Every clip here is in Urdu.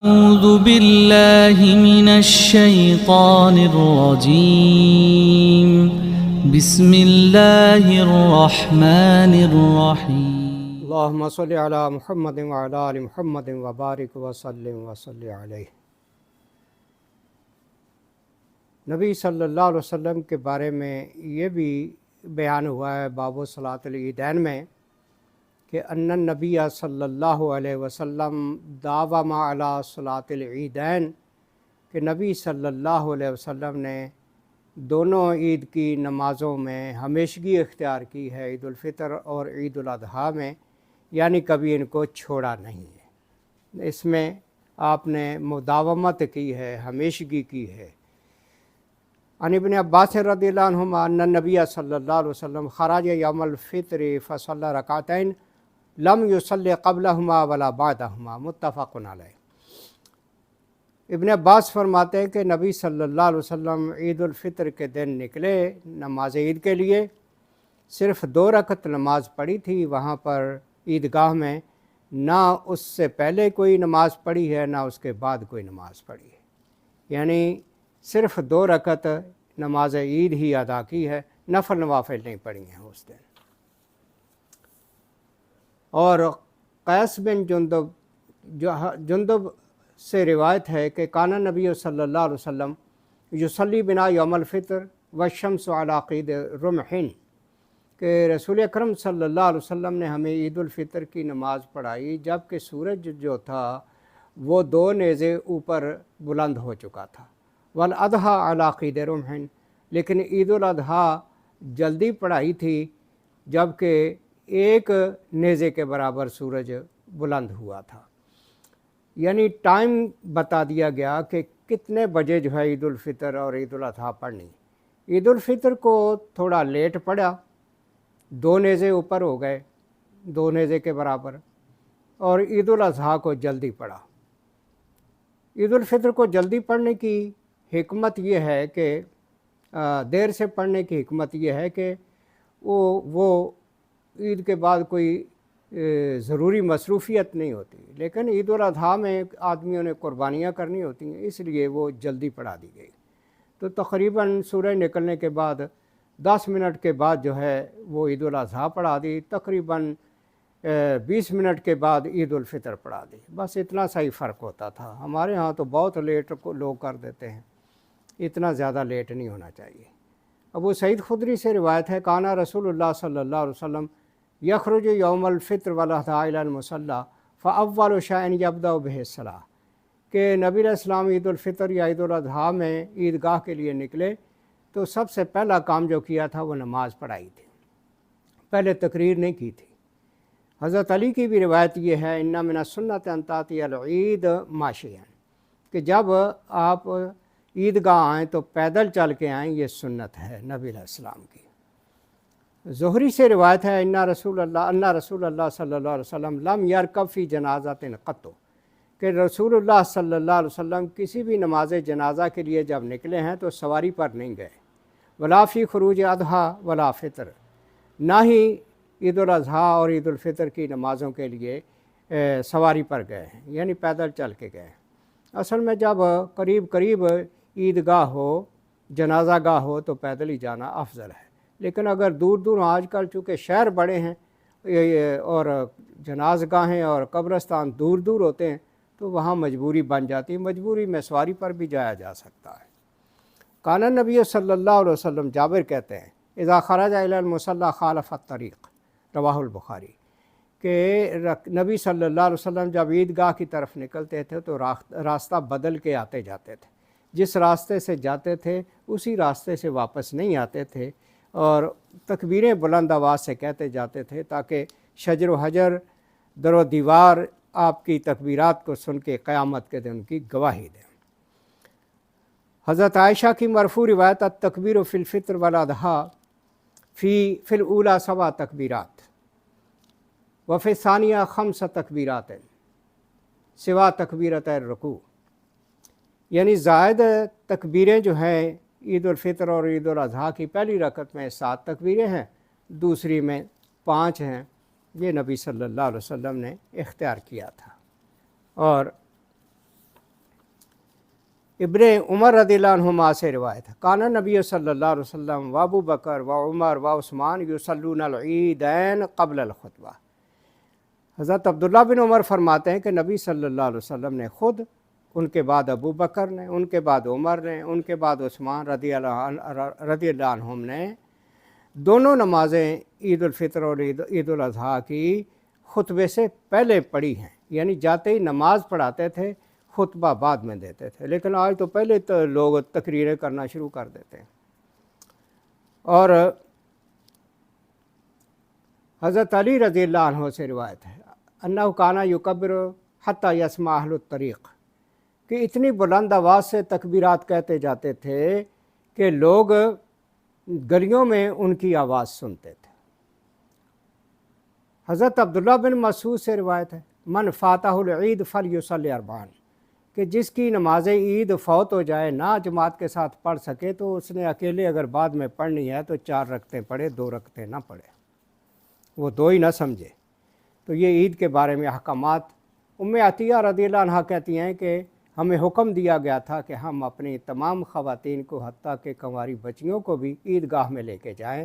أعوذ بالله من الشيطان الرجيم بسم الله الرحمن الرحيم اللهم صل علی محمد وعلی آل محمد وبارک وسلم وصلی علیہ۔ نبی صلی اللہ علیہ وسلم کے بارے میں یہ بھی بیان ہوا ہے باب صلاۃ العیدین میں کہ ان النبی صلی اللہ علیہ وسلم داوم علی صلاۃ العیدین، کہ نبی صلی اللہ علیہ وسلم نے دونوں عید کی نمازوں میں ہمیشگی اختیار کی ہے، عید الفطر اور عید الاضحیٰ میں، یعنی کبھی ان کو چھوڑا نہیں ہے۔ اس میں آپ نے مداومت کی ہے، ہمیشگی کی ہے۔ عن ابن عباس رضی اللہ عنہما ان النبی صلی اللہ علیہ وسلم خرج یوم الفطر فصلی رکعتین لم یصلی قبلہما ولا بعدہما، متفق علیہ۔ ابن عباس فرماتے ہیں کہ نبی صلی اللہ علیہ وسلم عید الفطر کے دن نکلے نماز عید کے لیے، صرف 2 رکعت نماز پڑھی تھی وہاں پر عیدگاہ میں، نہ اس سے پہلے کوئی نماز پڑھی ہے نہ اس کے بعد کوئی نماز پڑھی ہے، یعنی صرف 2 رکعت نماز عید ہی ادا کی ہے، نفل نوافل نہیں پڑھی ہیں اس دن۔ اور قیس بن جندب سے روایت ہے کہ کان نبی صلی اللہ علیہ وسلم یصلی بنا یوم الفطر والشمس علی قید رمح، کہ رسول اکرم صلی اللہ علیہ وسلم نے ہمیں عید الفطر کی نماز پڑھائی جبکہ سورج جو تھا وہ 2 نیزے اوپر بلند ہو چکا تھا، والاضحیٰ علی قید رمح، لیکن عید الاضحیٰ جلدی پڑھائی تھی جبکہ 1 نیزے کے برابر سورج بلند ہوا تھا، یعنی ٹائم بتا دیا گیا کہ کتنے بجے جو ہے عید الفطر اور عید الاضحیٰ پڑھنی۔ عید الفطر کو تھوڑا لیٹ پڑھا، 2 نیزے اوپر ہو گئے 2 نیزے کے برابر، اور عید الاضحیٰ کو جلدی پڑھا۔ عید الفطر کو جلدی پڑھنے کی حکمت یہ ہے کہ دیر سے پڑھنے کی حکمت یہ ہے کہ وہ عید کے بعد کوئی ضروری مصروفیت نہیں ہوتی، لیکن عید الاضحیٰ میں آدمیوں نے قربانیاں کرنی ہوتی ہیں، اس لیے وہ جلدی پڑھا دی گئی۔ تو تقریباً سورج نکلنے کے بعد 10 منٹ کے بعد جو ہے وہ عید الاضحیٰ پڑھا دی، تقریباً 20 منٹ کے بعد عید الفطر پڑھا دی، بس اتنا سا ہی فرق ہوتا تھا۔ ہمارے ہاں تو بہت لیٹ لوگ کر دیتے ہیں، اتنا زیادہ لیٹ نہیں ہونا چاہیے۔ ابو سعید خدری سے روایت ہے کانا رسول اللہ صلی اللہ علیہ وسلم یخرج یوم الفطر والاضحیٰ الی المصلی فاول شیء یبدأ بہ الصلاۃ، کہ نبی علیہ السلام عید الفطر یا عید الاضحیٰ میں عیدگاہ کے لیے نکلے تو سب سے پہلا کام جو کیا تھا وہ نماز پڑھائی تھی، پہلے تقریر نہیں کی تھی۔ حضرت علی کی بھی روایت یہ ہے ان من السنۃ ان تأتی العید ماشیا، کہ جب آپ عیدگاہ آئیں تو پیدل چل کے آئیں، یہ سنت ہے نبی علیہ السلام کی۔ زہری سے روایت ہے ان رسول اللہ صلی اللہ علیہ وسلم لم یرکب فی جنازۃ قط، کہ رسول اللہ صلی اللہ علیہ وسلم کسی بھی نماز جنازہ کے لیے جب نکلے ہیں تو سواری پر نہیں گئے، ولا فی خروج اضحیٰ ولا فطر، نہ ہی عید الاضحیٰ اور عید الفطر کی نمازوں کے لیے سواری پر گئے ہیں، یعنی پیدل چل کے گئے ہیں۔ اصل میں جب قریب عیدگاہ ہو، جنازہ گاہ ہو تو پیدل ہی جانا افضل ہے، لیکن اگر دور آج کل چونکہ شہر بڑے ہیں اور جناز گاہیں اور قبرستان دور ہوتے ہیں تو وہاں مجبوری بن جاتی ہے، مجبوری میں سواری پر بھی جایا جا سکتا ہے۔ کان نبی صلی اللہ علیہ وسلم، جابر کہتے ہیں اذا خرج الی المصلی خالف الطریق، رواہ البخاری، کہ نبی صلی اللہ علیہ وسلم جب عیدگاہ کی طرف نکلتے تھے تو راستہ بدل کے آتے جاتے تھے، جس راستے سے جاتے تھے اسی راستے سے واپس نہیں آتے تھے، اور تکبیریں بلند آواز سے کہتے جاتے تھے تاکہ شجر و حجر در و دیوار آپ کی تکبیرات کو سن کے قیامت کے دن کی گواہی دیں۔ حضرت عائشہ کی مرفوع روایت التکبیر فی الفطر والاضحیٰ فی الاولی 7 تکبیرات وفی الثانیہ 5 تکبیرات سوا تکبیرۃ الرکوع، یعنی زائد تکبیریں جو ہیں عید الفطر اور عید الاضحیٰ کی پہلی رکعت میں 7 تکبیریں ہیں، دوسری میں 5 ہیں، یہ نبی صلی اللہ علیہ وسلم نے اختیار کیا تھا۔ اور ابن عمر رضی اللہ عنہما سے روایت ہے کانا نبی صلی اللہ علیہ وسلم و ابو بکر و عمر و عثمان یصلون العیدین قبل الخطبہ۔ حضرت عبداللہ بن عمر فرماتے ہیں کہ نبی صلی اللہ علیہ وسلم نے خود، ان کے بعد ابو بکر نے، ان کے بعد عمر نے، ان کے بعد عثمان رضی اللہ عنہم نے دونوں نمازیں عید الفطر اور عید الاضحیٰ کی خطبے سے پہلے پڑھی ہیں، یعنی جاتے ہی نماز پڑھاتے تھے، خطبہ بعد میں دیتے تھے، لیکن آج تو پہلے تو لوگ تقریریں کرنا شروع کر دیتے ہیں۔ اور حضرت علی رضی اللہ عنہ سے روایت ہے انہ کانا یکبر حتی یسمع اہل الطریق، کہ اتنی بلند آواز سے تکبیرات کہتے جاتے تھے کہ لوگ گلیوں میں ان کی آواز سنتے تھے۔ حضرت عبداللہ بن مسعود سے روایت ہے من فاتح العید فلیصلی اربعا، کہ جس کی نماز عید فوت ہو جائے، نہ جماعت کے ساتھ پڑھ سکے، تو اس نے اکیلے اگر بعد میں پڑھنی ہے تو 4 رکعتیں پڑھے، 2 رکعتیں نہ پڑھے، وہ 2 ہی نہ سمجھے۔ تو یہ عید کے بارے میں احکامات۔ ام عطیہ رضی اللہ عنہ کہتی ہیں کہ ہمیں حکم دیا گیا تھا کہ ہم اپنی تمام خواتین کو حتیٰ کہ کنواری بچیوں کو بھی عیدگاہ میں لے کے جائیں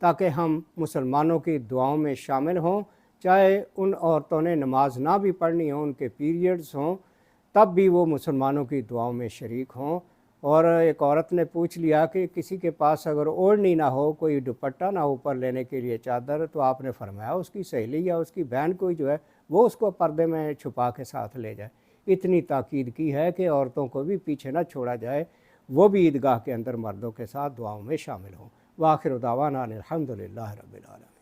تاکہ ہم مسلمانوں کی دعاؤں میں شامل ہوں، چاہے ان عورتوں نے نماز نہ بھی پڑھنی ہو، ان کے پیریڈز ہوں، تب بھی وہ مسلمانوں کی دعاؤں میں شریک ہوں۔ اور ایک عورت نے پوچھ لیا کہ کسی کے پاس اگر اوڑھنی نہ ہو، کوئی دوپٹہ نہ اوپر لینے کے لیے چادر، تو آپ نے فرمایا اس کی سہیلی یا اس کی بہن کوئی جو ہے وہ اس کو پردے میں چھپا کے ساتھ لے جائے۔ اتنی تاکید کی ہے کہ عورتوں کو بھی پیچھے نہ چھوڑا جائے، وہ بھی عیدگاہ کے اندر مردوں کے ساتھ دعاؤں میں شامل ہوں۔ وآخر دعوانا الحمدللہ رب العالمین۔